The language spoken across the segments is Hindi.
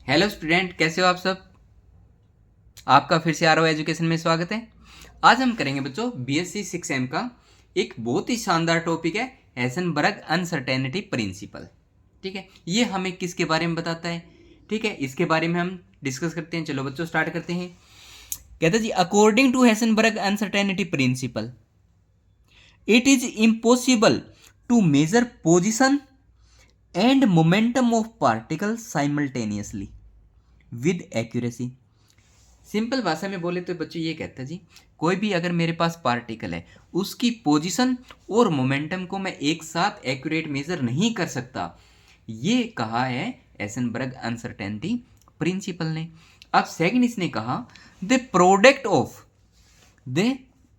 हेलो स्टूडेंट, कैसे हो आप सब। आपका फिर से आरओ एजुकेशन में स्वागत है। आज हम करेंगे बच्चों बीएससी 6M का एक बहुत ही शानदार टॉपिक है हेजनबर्ग अनसर्टेनिटी प्रिंसिपल। ठीक है, ये हमें किसके बारे में बताता है। ठीक है, इसके बारे में हम डिस्कस करते हैं। चलो बच्चों स्टार्ट करते हैं। कहते हैं जी, according to Heisenberg uncertainty principle it is impossible to measure position and momentum of particle simultaneously with accuracy. Simple भाषा में बोले तो बच्चों ये कहता है जी, कोई भी अगर मेरे पास पार्टिकल है उसकी पोजीशन और मोमेंटम को मैं एक साथ एक्यूरेट मेजर नहीं कर सकता। ये कहा है हेजनबर्ग अनसर्टेनिटी प्रिंसिपल ने। अब सेकंड इसने कहा the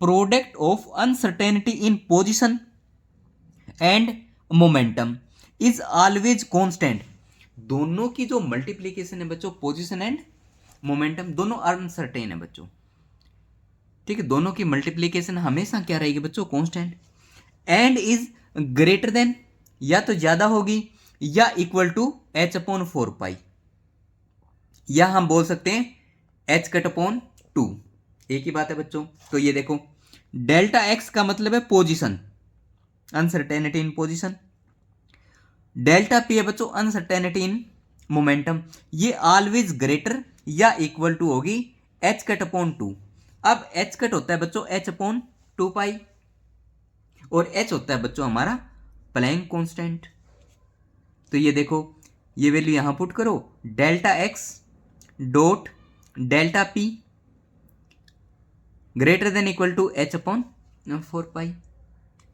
product of uncertainty in position and momentum is always constant. दोनों की जो मल्टीप्लीकेशन है बच्चों, पोजीशन एंड मोमेंटम दोनों अनसर्टेन है बच्चों। ठीक है, दोनों की मल्टीप्लीकेशन हमेशा क्या रहेगी बच्चों, constant. And is greater than, या तो ज्यादा होगी या इक्वल टू h/4 पाई, या हम बोल सकते हैं h/2। एक ही बात है बच्चों। तो ये देखो, डेल्टा एक्स का मतलब है पोजीशन, अनसर्टेनिटी इन पोजीशन। डेल्टा पी है बच्चों अनसर्टेनिटी इन मोमेंटम। ये ऑलवेज ग्रेटर या इक्वल टू होगी h/2। अब h कट होता है बच्चों h/2 पाई, और h होता है बच्चों हमारा प्लैंक कांस्टेंट। तो ये देखो, ये वैल्यू यहां पुट करो, delta x dot delta p greater than equal to h/4 pi.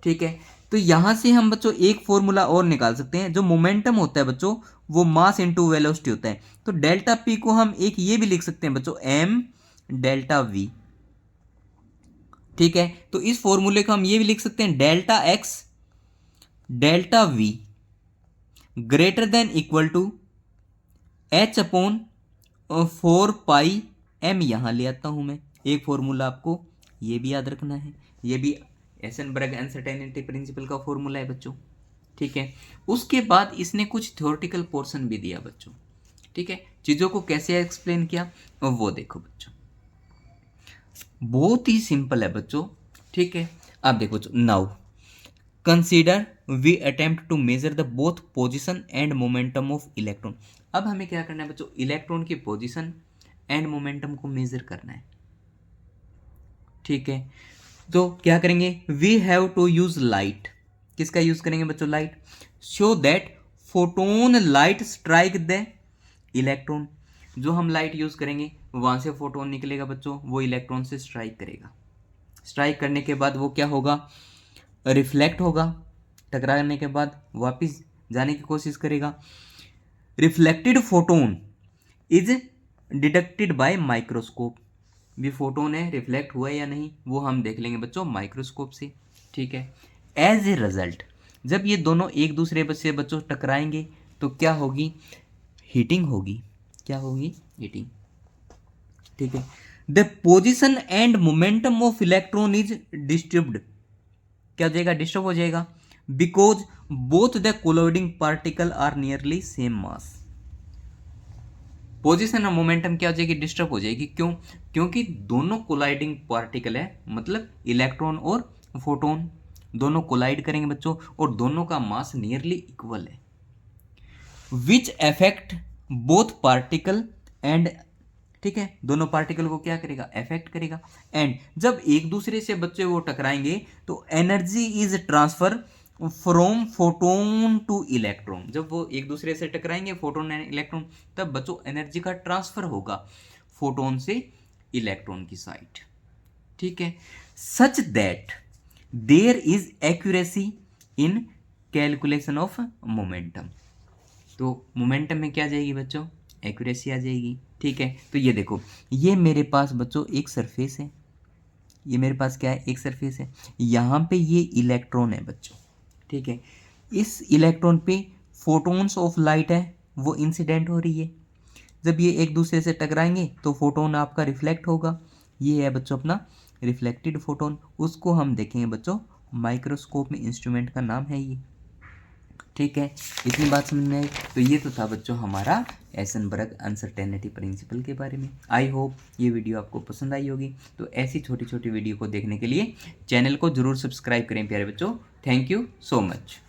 ठीक है, तो यहां से हम बच्चों एक फॉर्मूला और निकाल सकते हैं। जो मोमेंटम होता है बच्चों वो मास इनटू वेलोसिटी होता है। तो डेल्टा पी को हम एक ये भी लिख सकते हैं बच्चों, एम डेल्टा वी। ठीक है, तो इस फॉर्मूले को हम ये भी लिख सकते हैं, delta x delta v greater than equal to h/4 pi m. यहां ले आता हूं मैं एक फॉर्मूला, आपको ये भी याद रखना है। ये भी हेजनबर्ग अनसर्टेनिटी प्रिंसिपल का फॉर्मूला है बच्चों। ठीक है, उसके बाद इसने कुछ थ्योरेटिकल पोर्शन भी दिया बच्चों। ठीक है, चीज़ों को कैसे एक्सप्लेन किया वो देखो बच्चों, बहुत ही सिंपल है बच्चों। ठीक है, अब देखो बच्चों, now consider we attempt to measure the both position and momentum of electron. अब हमें क्या करना है बच्चों, इलेक्ट्रॉन की पोजिशन एंड मोमेंटम को मेजर करना है। ठीक है, तो क्या करेंगे, we have to use light. किसका यूज करेंगे बच्चों, light. Show that photon light strike the electron. जो हम लाइट यूज करेंगे वहां से फोटोन निकलेगा बच्चों, वो इलेक्ट्रॉन से स्ट्राइक करेगा। स्ट्राइक करने के बाद वो क्या होगा, रिफ्लेक्ट होगा। टकराने के बाद वापस जाने की कोशिश करेगा। Reflected photon is detected by microscope. भी फोटोन है, रिफ्लेक्ट हुआ है या नहीं वो हम देख लेंगे बच्चों माइक्रोस्कोप से। ठीक है, एज ए रिजल्ट जब ये दोनों एक दूसरे से बच्चों टकराएंगे तो क्या होगी, हीटिंग होगी। क्या होगी, हीटिंग। ठीक है, the position and momentum of electron is disturbed. क्या हो जाएगा, डिस्टर्ब हो जाएगा। Because both the colliding particle are nearly same mass. Position और मोमेंटम क्या हो जाएगी, डिस्टर्ब हो जाएगी। क्यों, क्योंकि दोनों कोलाइडिंग पार्टिकल है, मतलब इलेक्ट्रॉन और फोटोन दोनों कोलाइड करेंगे बच्चों, और दोनों का मास नियरली इक्वल है। Which affect both particle and, ठीक है, दोनों पार्टिकल को क्या करेगा, अफेक्ट करेगा। एंड जब एक दूसरे से बच्चे वो टकराएंगे तो energy is transfer from photon two electron. जब वो एक दूसरे से टकराएंगे फोटोन एंड इलेक्ट्रॉन, तब बच्चों एनर्जी का ट्रांसफर होगा फोटोन से इलेक्ट्रॉन की साइड। ठीक है, such that there is accuracy in calculation of momentum. तो मोमेंटम में क्या आ जाएगी बच्चों, एक्यूरेसी आ जाएगी। ठीक है, तो ये देखो, ये मेरे पास बच्चों एक सरफेस है। ये मेरे पास क्या है, एक सरफेस है। यहाँ पे ये इलेक्ट्रॉन है बच्चों। ठीक है, इस इलेक्ट्रॉन पे फोटोन्स ऑफ लाइट है, वो इंसिडेंट हो रही है। जब ये एक दूसरे से टकराएंगे तो फोटोन आपका रिफ्लेक्ट होगा। ये है बच्चों अपना रिफ्लेक्टेड फोटोन। उसको हम देखेंगे बच्चों माइक्रोस्कोप में, इंस्ट्रूमेंट का नाम है ये। ठीक है, इतनी बात समझ में आई। तो ये तो था बच्चों हमारा एसनबर्ग अनसर्टेनिटी प्रिंसिपल के बारे में। आई होप ये वीडियो आपको पसंद आई होगी। तो ऐसी छोटी छोटी वीडियो को देखने के लिए चैनल को ज़रूर सब्सक्राइब करें प्यारे बच्चों। Thank you so much.